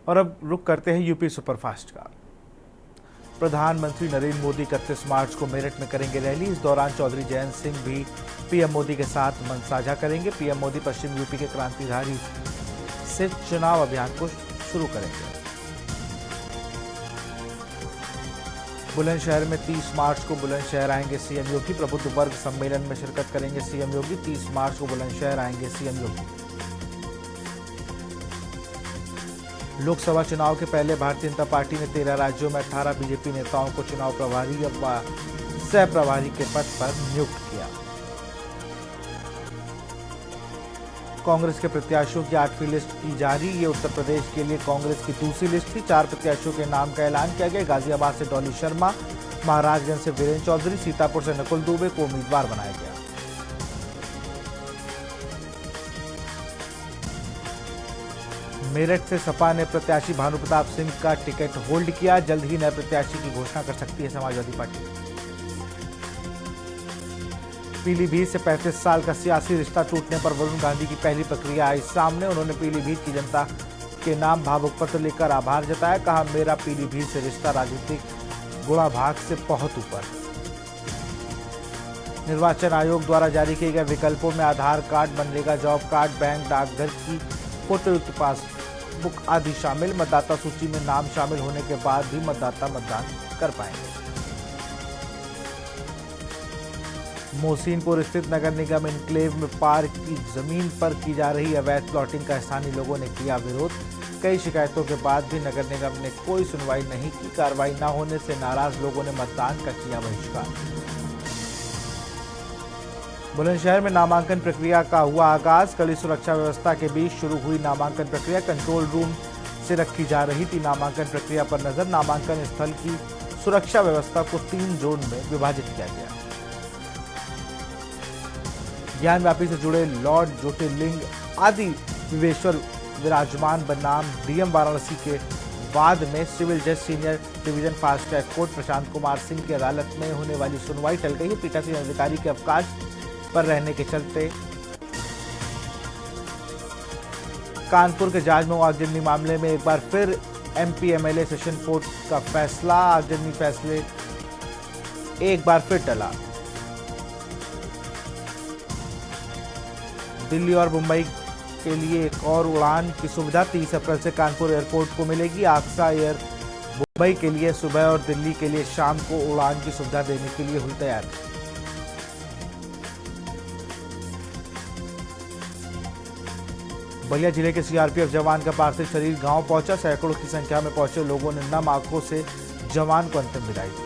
और अब रुक करते हैं यूपी सुपरफास्ट का। प्रधानमंत्री नरेंद्र मोदी 31 मार्च को मेरठ में करेंगे रैली। इस दौरान चौधरी जयंत सिंह भी पीएम मोदी के साथ मंच साझा करेंगे। पीएम मोदी पश्चिम यूपी के क्रांतिधारी से चुनाव अभियान को शुरू करेंगे। बुलंदशहर में 30 मार्च को बुलंदशहर आएंगे सीएम योगी। प्रबुद्ध वर्ग सम्मेलन में शिरकत करेंगे सीएम योगी। 30 मार्च को बुलंदशहर आएंगे सीएम योगी। लोकसभा चुनाव के पहले भारतीय जनता पार्टी ने 13 राज्यों में 18 बीजेपी नेताओं को चुनाव प्रभारी व सह प्रभारी के पद पर नियुक्त किया। कांग्रेस के प्रत्याशियों की 8वीं लिस्ट की जारी। ये उत्तर प्रदेश के लिए कांग्रेस की दूसरी लिस्ट थी। 4 प्रत्याशियों के नाम का ऐलान किया गया। गाजियाबाद से डॉली शर्मा, महाराजगंज से वीरेंद्र चौधरी, सीतापुर से नकुल दुबे को उम्मीदवार बनाया गया। मेरठ से सपा ने प्रत्याशी भानु प्रताप सिंह का टिकट होल्ड किया। जल्द ही नए प्रत्याशी की घोषणा कर सकती है समाजवादी पार्टी। पीलीभीत से 35 साल का सियासी रिश्ता टूटने पर वरुण गांधी की पहली प्रक्रिया आई सामने। उन्होंने पीलीभीत की जनता के नाम भावुक पत्र लिखकर आभार जताया। कहा, मेरा पीलीभीत से रिश्ता राजनीतिक गुणाभाग से बहुत ऊपर। निर्वाचन आयोग द्वारा जारी किए गए विकल्पों में Aadhaar card, MNREGA job card, bank डाकघर की फोटोयुक्त पासबुक आदि शामिल। मतदाता सूची में नाम शामिल होने के बाद भी मतदाता मतदान कर पाएंगे। मोहसिनपुर स्थित नगर निगम इनक्लेव में पार्क की जमीन पर की जा रही अवैध प्लॉटिंग का स्थानीय लोगों ने किया विरोध। कई शिकायतों के बाद भी नगर निगम ने कोई सुनवाई नहीं की। कार्रवाई न होने से नाराज लोगों ने मतदान का किया बहिष्कार। बुलंदशहर में नामांकन प्रक्रिया का हुआ आगाज। कड़ी सुरक्षा व्यवस्था के बीच शुरू हुई नामांकन प्रक्रिया। कंट्रोल रूम से रखी जा रही थी नामांकन प्रक्रिया पर नजर। नामांकन स्थल की सुरक्षा व्यवस्था को 3 जोन में विभाजित किया गया। ज्ञानव्यापी से जुड़े लॉर्ड ज्योतिर्लिंग आदि विवेश्वर विराजमान बनाम डीएम वाराणसी के वाद में सिविल जज senior division fast track court Prashant Kumar Singh की अदालत में होने वाली सुनवाई टल गई। पीठासीन अधिकारी के अवकाश पर रहने के चलते कानपुर के जाजमऊ आगजनी मामले में एक बार फिर एमपी एमएलए सेशन कोर्ट का फैसला। आगजनी फैसले एक बार फिर टला। दिल्ली और मुंबई के लिए एक और उड़ान की सुविधा 30 अप्रैल से कानपुर एयरपोर्ट को मिलेगी। आक्सा एयर मुंबई के लिए सुबह और दिल्ली के लिए शाम को उड़ान की सुविधा देने के लिए हुई तैयार। बलिया जिले के सीआरपीएफ जवान का पार्थिव शरीर गांव पहुंचा। सैकड़ों की संख्या में पहुंचे लोगों ने नम आंखों से जवान को अंतिम विदाई दी।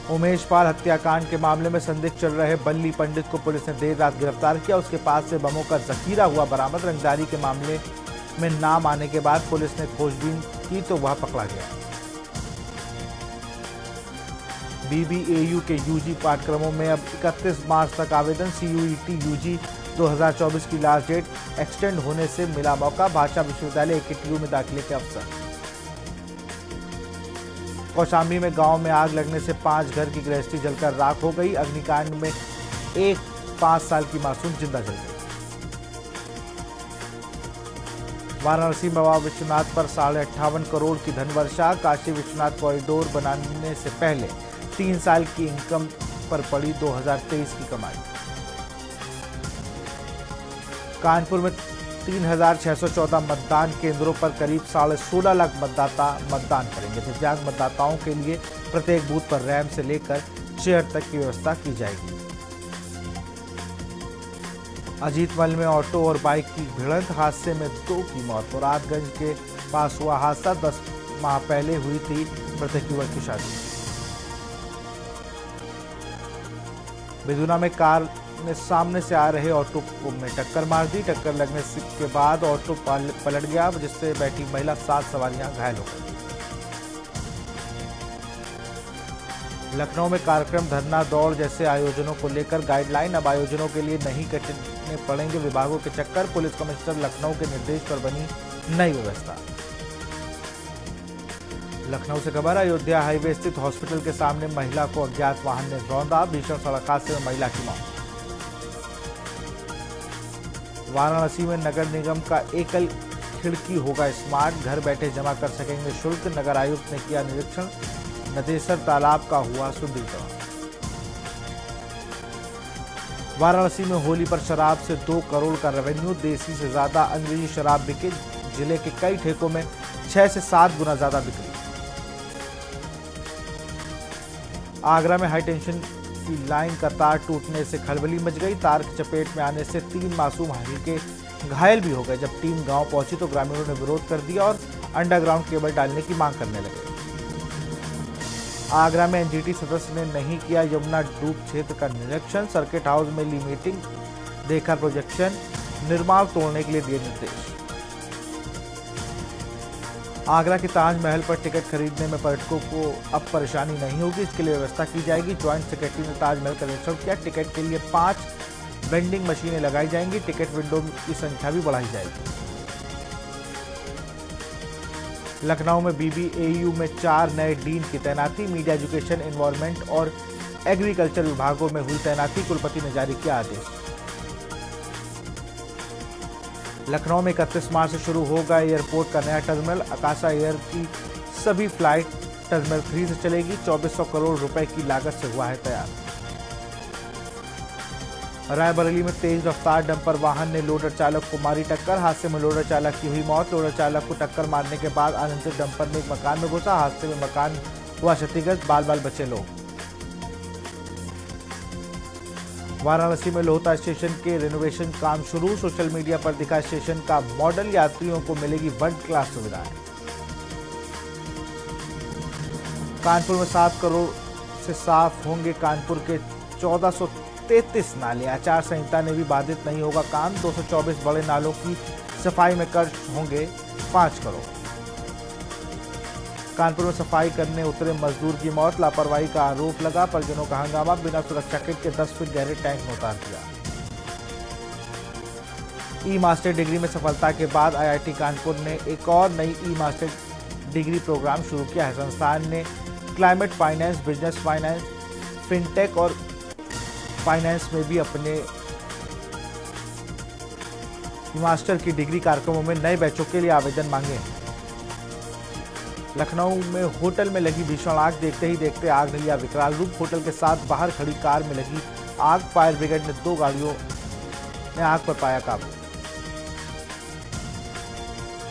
उमेश पाल हत्याकांड के मामले में संदिग्ध चल रहे बल्ली पंडित को पुलिस ने देर रात गिरफ्तार किया। उसके पास से बमों का जखीरा हुआ बरामद। रंगदारी के मामले में नाम आने के बाद पुलिस ने खोजबीन की तो वह पकड़ा गया। बीबीएयू के यूजी पाठ्यक्रमों में अब 31 मार्च तक आवेदन। सीयूईटी यूजी 2024 की लास्ट डेट एक्सटेंड होने से मिला मौका। भाषा विश्वविद्यालय एकेटीयू में दाखिले के अवसर। कौशाम्बी में गांव में आग लगने से 5 घर की गृहस्थी जलकर राख हो गई। अग्निकांड में एक 5 साल की मासूम जिंदा जल गई। वाराणसी में बाबा विश्वनाथ पर 58.5 करोड़ की धनवर्षा। काशी विश्वनाथ कॉरिडोर बनाने से पहले 3 साल की इनकम पर पड़ी 2023 की कमाई। कानपुर में 3,614 मतदान केंद्रों पर करीब 16.5 लाख मतदाता मतदान करेंगे। दिव्यांग मतदाताओं के लिए प्रत्येक बूथ पर रैंप से लेकर चेयर तक की व्यवस्था की जाएगी। अजीतमल में ऑटो और बाइक की भिड़ंत, हादसे में 2 की मौत। मुरादगंज के पास हुआ हादसा। 10 माह पहले हुई थी मृतक युवक की शादी। बेदूना में कार ने सामने से आ रहे ऑटो को में टक्कर मार दी। टक्कर लगने के बाद ऑटो पलट गया, जिससे बैठी महिला 7 सवारियां घायल हो गई। लखनऊ में कार्यक्रम, धरना, दौड़ जैसे आयोजनों को लेकर गाइडलाइन। अब आयोजनों के लिए नहीं कटने पड़ेंगे विभागों के चक्कर। पुलिस कमिश्नर लखनऊ के निर्देश पर बनी नई व्यवस्था। लखनऊ से खबर, अयोध्या हाईवे स्थित हॉस्पिटल के सामने महिला को अज्ञात वाहन ने रौंदा। भीषण सड़क हादसे में महिला की मौत। वाराणसी में नगर निगम का एकल खिड़की होगा स्मार्ट, घर बैठे जमा कर सकेंगे शुल्क। नगर आयुक्त ने किया निरीक्षण, नदेसर तालाब का हुआ सुदृढ़ीकरण। वाराणसी में होली पर शराब से 2 करोड़ का रेवेन्यू, देसी से ज्यादा अंग्रेजी शराब बिके। जिले के कई ठेकों में 6 से 7 गुना ज्यादा बिक्री। आगरा में हाई टेंशन की लाइन का तार टूटने से खलबली मच गई। तार की चपेट में आने से 3 मासूम हल्के घायल भी हो गए। जब टीम गांव पहुंची तो ग्रामीणों ने विरोध कर दिया और अंडरग्राउंड केबल डालने की मांग करने लगे। आगरा में एनजीटी सदस्य ने नहीं किया यमुना डूब क्षेत्र का निरीक्षण। सर्किट हाउस में ली मीटिंग, देखा प्रोजेक्शन, निर्माण तोड़ने के लिए दिए निर्देश। आगरा के ताजमहल पर टिकट खरीदने में पर्यटकों को अब परेशानी नहीं होगी, इसके लिए व्यवस्था की जाएगी। ज्वाइंट सेक्रेटरी ने ताजमहल का निरीक्षण किया। टिकट के लिए 5 वेंडिंग मशीनें लगाई जाएंगी। टिकट विंडो की संख्या भी बढ़ाई जाएगी। लखनऊ में बीबीएयू में 4 नए डीन की तैनाती। मीडिया, एजुकेशन, एनवायरमेंट और एग्रीकल्चर विभागों में हुई तैनाती। कुलपति ने जारी किया आदेश। लखनऊ में 31 मार्च से शुरू होगा एयरपोर्ट का नया टर्मिनल। आकाशा एयर की सभी फ्लाइट टर्मिनल 3 से चलेगी। 2400 करोड़ रुपए की लागत से हुआ है तैयार। रायबरेली में तेज रफ्तार डंपर वाहन ने लोडर चालक को मारी टक्कर। हादसे में लोडर चालक की हुई मौत। लोडर चालक को टक्कर मारने के बाद अनियंत्रित डंपर ने एक मकान में घुसा। हादसे में मकान हुआ क्षतिग्रस्त, बाल बाल बचे लोग। वाराणसी में लोहता स्टेशन के रेनोवेशन काम शुरू। सोशल मीडिया पर दिखा स्टेशन का मॉडल। यात्रियों को मिलेगी वर्ल्ड क्लास सुविधाएं। कानपुर में 7 करोड़ से साफ होंगे कानपुर के 1433 नाले। आचार संहिता ने भी बाधित नहीं होगा काम। 224 बड़े नालों की सफाई में खर्च होंगे 5 करोड़। कानपुर में सफाई करने उतरे मजदूर की मौत। लापरवाही का आरोप लगा। परिजनों का हंगामा। बिना सुरक्षा किट के 10 फीट गहरे टैंक में उतार दिया। ई मास्टर डिग्री में सफलता के बाद आईआईटी कानपुर ने एक और नई ई मास्टर डिग्री प्रोग्राम शुरू किया है। संस्थान ने climate finance, business finance, fintech और फाइनेंस में भी अपने मास्टर की डिग्री कार्यक्रमों में नए बैचों के लिए आवेदन मांगे हैं। लखनऊ में होटल में लगी भीषण आग। देखते ही देखते आग ने लिया विकराल रूप। होटल के साथ बाहर खड़ी कार में लगी आग। फायर ब्रिगेड ने 2 गाड़ियों में आग पर पाया काबू।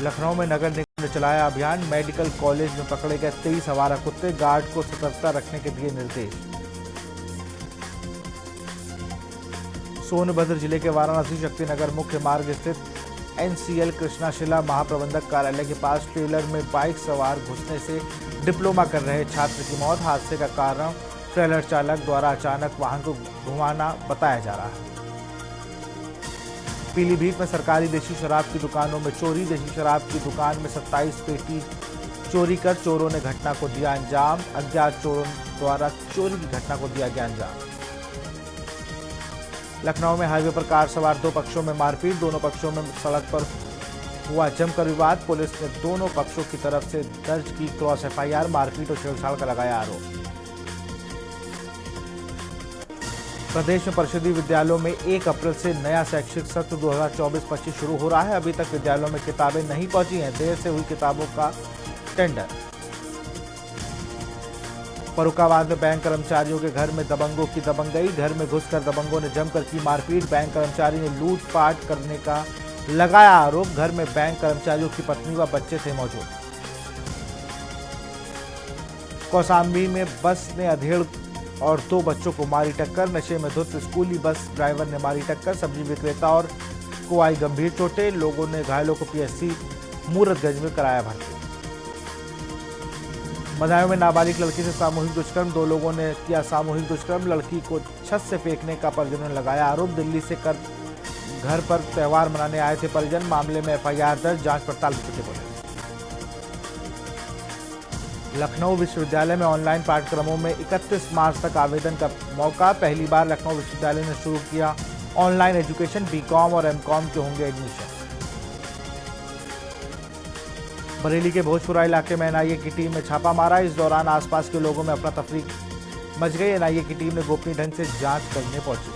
लखनऊ में नगर निगम ने चलाया अभियान। मेडिकल कॉलेज में पकड़े गए 23 आवारा कुत्ते। गार्ड को सतर्कता रखने के दिए निर्देश। सोनभद्र जिले के वाराणसी शक्तिनगर मुख्य मार्ग स्थित एनसीएल कृष्णाशिला महाप्रबंधक कार्यालय के पास ट्रेलर में बाइक सवार घुसने से डिप्लोमा कर रहे छात्र की मौत। हादसे का कारण ट्रेलर चालक द्वारा अचानक वाहन को घुमाना बताया जा रहा है। पीलीभीत में सरकारी देशी शराब की दुकानों में चोरी। देशी शराब की दुकान में 27 पेटी चोरी कर चोरों ने घटना को दिया अंजाम। अज्ञात चोरों द्वारा चोरी की घटना को दिया गया अंजाम। लखनऊ में हाईवे पर कार सवार 2 पक्षों में मारपीट। दोनों पक्षों में सड़क पर हुआ जमकर विवाद। पुलिस ने दोनों पक्षों की तरफ से दर्ज की क्रॉस एफआईआर। मारपीट और छेड़छाड़ का लगाया आरोप। प्रदेश में परिषदीय विद्यालयों में 1 अप्रैल से नया शैक्षिक सत्र 2024-25 शुरू हो रहा है। अभी तक विद्यालयों में किताबें नहीं पहुंची हैं। देर से हुई किताबों का टेंडर। फर्रुखाबाद में बैंक कर्मचारियों के घर में दबंगों की दबंगई। घर में घुसकर दबंगों ने जमकर की मारपीट। बैंक कर्मचारी ने लूटपाट करने का लगाया आरोप। घर में बैंक कर्मचारियों की पत्नी व बच्चे थे मौजूद। कौशाम्बी में बस ने अधेड़ और 2 बच्चों को मारी टक्कर। नशे में धुत स्कूली बस ड्राइवर ने मारी टक्कर। सब्जी विक्रेता और को आई गंभीर चोटें। लोगों ने घायलों को पीएचसी मूरतगंज में कराया भर्ती। बदायूं में नाबालिग लड़की से सामूहिक दुष्कर्म। 2 लोगों ने किया सामूहिक दुष्कर्म। लड़की को छत से फेंकने का परिजनों ने लगाया आरोप। दिल्ली से कर घर पर त्योहार मनाने आए थे परिजन। मामले में एफआईआर दर्ज। जांच पड़ताल में जुटी पुलिस। लखनऊ विश्वविद्यालय में ऑनलाइन पाठ्यक्रमों में 31 मार्च तक आवेदन का मौका। पहली बार लखनऊ विश्वविद्यालय ने शुरू किया ऑनलाइन एजुकेशन। बीकॉम और एमकॉम के होंगे एडमिशन। बरेली के भोजपुरा इलाके में एनआईए की टीम ने छापा मारा। इस दौरान आसपास के लोगों में अफरा तफरी मच गई। एनआईए की टीम ने गोपनीय ढंग से जांच करने पहुंची।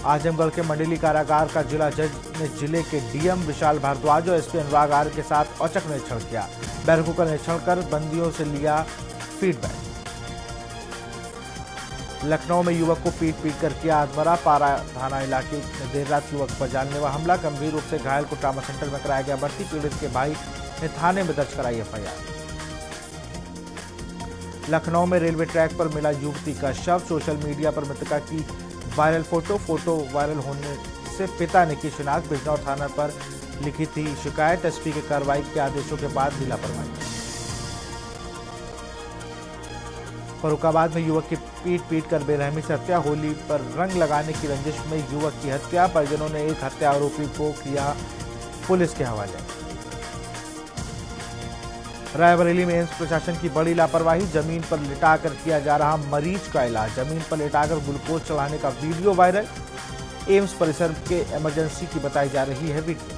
आजमगढ़ के मंडली कारागार का जिला जज ने जिले के डीएम विशाल भारद्वाज और एसपी अनुराग आर्य के साथ औचक निरीक्षण किया। बैरकों का निरीक्षण कर बंदियों से लिया फीडबैक। लखनऊ में युवक को पीट कर किया आत्महत्या। पारा थाना इलाके में देर रात युवक पर जानलेवा हमला। गंभीर रूप से घायल को ट्रामा सेंटर में कराया गया भर्ती। पीड़ित के भाई ने थाने में दर्ज कराई एफआईआर। लखनऊ में रेलवे ट्रैक पर मिला युवती का शव। सोशल मीडिया पर मृतका की वायरल फोटो वायरल होने से पिता ने की शिनाख्त। बिजनौर थाना पर लिखी थी शिकायत। एसपी के कार्रवाई के आदेशों के बाद दी लापरवाही। फरुखाबाद में युवक की पीट कर बेरहमी से हत्या। होली पर रंग लगाने की रंजिश में युवक की हत्या। परिजनों ने एक हत्या आरोपी को किया पुलिस के हवाले। रायबरेली में एम्स प्रशासन की बड़ी लापरवाही। जमीन पर लिटाकर किया जा रहा मरीज का इलाज। जमीन पर लिटाकर ग्लूकोज चढ़ाने का वीडियो वायरल। एम्स परिसर के इमरजेंसी की बताई जा रही है वीडियो।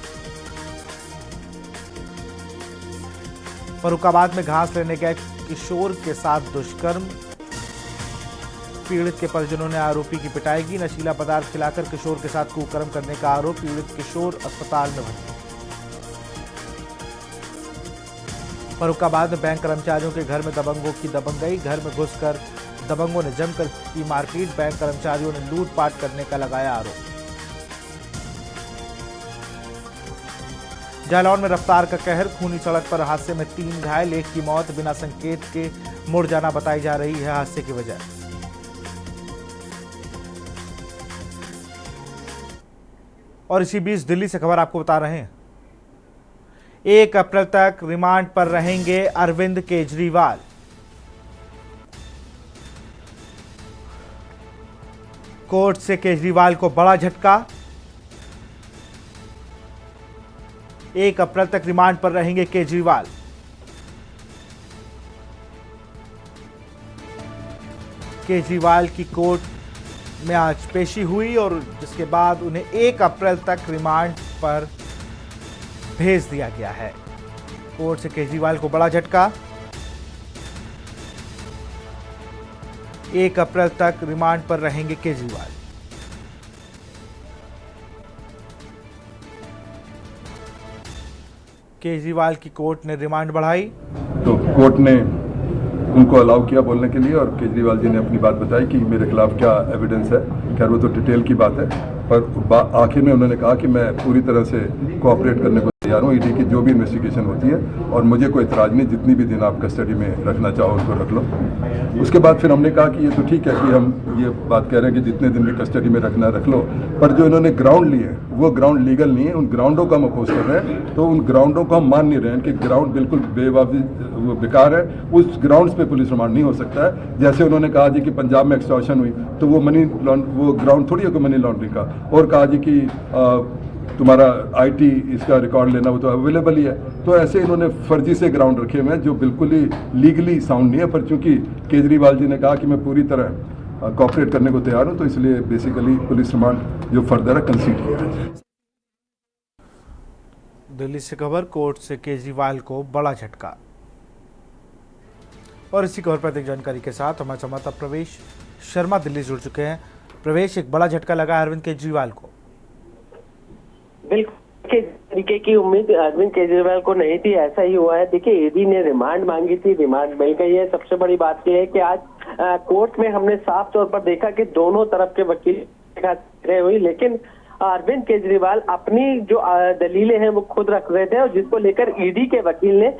फरुखाबाद में घास लेने गए किशोर के साथ दुष्कर्म। पीड़ित के परिजनों ने आरोपी की पिटाई की। नशीला पदार्थ खिलाकर किशोर के साथ कुकर्म करने का आरोप। पीड़ित किशोर अस्पताल में भर्ती। फरुखाबाद में बैंक कर्मचारियों के घर में दबंगों की दबंगई। घर में घुसकर दबंगों ने जमकर की मारपीट। बैंक कर्मचारियों ने लूटपाट करने का लगाया आरोप। जालौन में रफ्तार का कहर। खूनी सड़क पर हादसे में 3 घायल। एक की मौत। बिना संकेत के मुड़ जाना बताई जा रही है हादसे की वजह। और इसी बीच दिल्ली से खबर आपको बता रहे हैं। 1 अप्रैल तक रिमांड पर रहेंगे अरविंद केजरीवाल। कोर्ट से केजरीवाल को बड़ा झटका। 1 अप्रैल तक रिमांड पर रहेंगे केजरीवाल। केजरीवाल की कोर्ट में आज पेशी हुई और जिसके बाद उन्हें 1 अप्रैल तक रिमांड पर भेज दिया गया है। कोर्ट से केजरीवाल को बड़ा झटका। 1 अप्रैल तक रिमांड पर रहेंगे केजरीवाल। केजरीवाल की कोर्ट ने रिमांड बढ़ाई। तो कोर्ट ने उनको अलाउ किया बोलने के लिए और केजरीवाल जी ने अपनी बात बताई कि मेरे खिलाफ क्या एविडेंस है। खैर वो तो डिटेल की बात है, पर आखिर में उन्होंने कहा कि मैं पूरी तरह से कोऑपरेट करने को तैयार हूँ। ईडी की जो भी इन्वेस्टिगेशन होती है और मुझे कोई इतराज नहीं। जितनी भी दिन आप कस्टडी में रखना चाहो उनको रख लो। उसके बाद फिर हमने कहा कि ये तो ठीक है कि हम ये बात कह रहे हैं कि जितने दिन भी कस्टडी में रखना रख लो, पर जो इन्होंने ग्राउंड लिए वो ग्राउंड लीगल नहीं है। उन ग्राउंडों को हम अपोज कर रहे हैं, तो उन ग्राउंडों को हम मान नहीं रहे हैं कि ग्राउंड बिल्कुल वो बेकार है। उस ग्राउंड्स पे पुलिस रिमांड नहीं हो सकता है। जैसे उन्होंने कहा जी कि पंजाब में एक्सटॉर्शन हुई तो वो वो ग्राउंड थोड़ी है मनी लॉन्ड्रिंग का। और कहा जी कि तुम्हारा आईटी इसका रिकॉर्ड लेना वो तो अवेलेबल ही है। तो ऐसे इन्होंने फर्जी से ग्राउंड रखे हुए हैं जो बिल्कुल ही लीगली साउंड नहीं है। पर चूंकि केजरीवाल जी ने कहा कि मैं पूरी तरह कोऑपरेट करने को तैयार हूं, तो इसलिए बेसिकली पुलिस रिमांड जो फर्दर है कंसीड किया है। दिल्ली से खबर। कोर्ट से केजरीवाल को बड़ा झटका। और इसी खबर पर अधिक जानकारी के साथ हमारे संवाददाता प्रवेश शर्मा दिल्ली जुड़ चुके हैं। प्रवेश, एक बड़ा झटका लगा अरविंद केजरीवाल को। बिल्कुल तरीके की उम्मीद अरविंद केजरीवाल को नहीं थी, ऐसा ही हुआ है। देखिए, ईडी ने रिमांड मांगी थी, रिमांड मिल गई है। सबसे बड़ी बात यह है कि आज कोर्ट में हमने साफ तौर पर देखा कि दोनों तरफ के वकील हुई, लेकिन अरविंद केजरीवाल अपनी जो दलीलें हैं वो खुद रख रहे थे और जिसको लेकर ईडी के वकील ने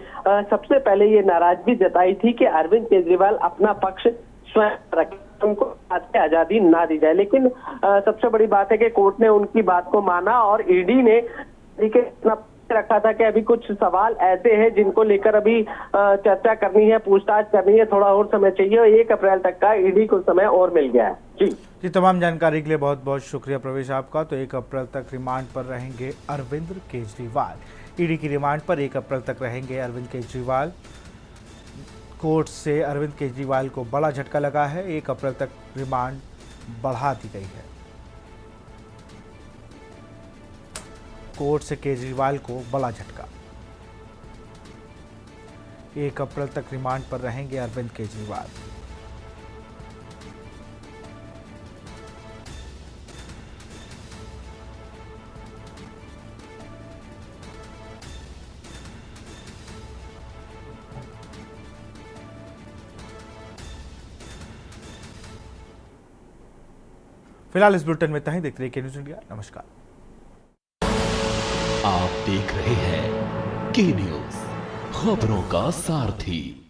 सबसे पहले ये नाराजगी जताई थी कि अरविंद केजरीवाल अपना पक्ष स्वयं रखें, उनको आजादी ना दी जाए। लेकिन सबसे बड़ी बात है कि कोर्ट ने उनकी बात को माना और ईडी ने रखा था कि अभी कुछ सवाल ऐसे हैं जिनको लेकर अभी चर्चा करनी है, पूछताछ करनी है, थोड़ा और समय चाहिए और 1 अप्रैल तक का ईडी को समय और मिल गया है। जी, तमाम जानकारी के लिए बहुत बहुत शुक्रिया प्रवेश आपका। तो 1 अप्रैल तक रिमांड पर रहेंगे अरविंद केजरीवाल। ईडी की रिमांड पर 1 अप्रैल तक रहेंगे अरविंद केजरीवाल। कोर्ट से अरविंद केजरीवाल को बड़ा झटका लगा है। 1 अप्रैल तक रिमांड बढ़ा दी गई है। कोर्ट से केजरीवाल को बड़ा झटका। 1 अप्रैल तक रिमांड पर रहेंगे अरविंद केजरीवाल। फिलहाल इस बुलेटिन में इतना ही। देखते रहिए के न्यूज़ इंडिया। नमस्कार। आप देख रहे हैं के न्यूज़, खबरों का सारथी।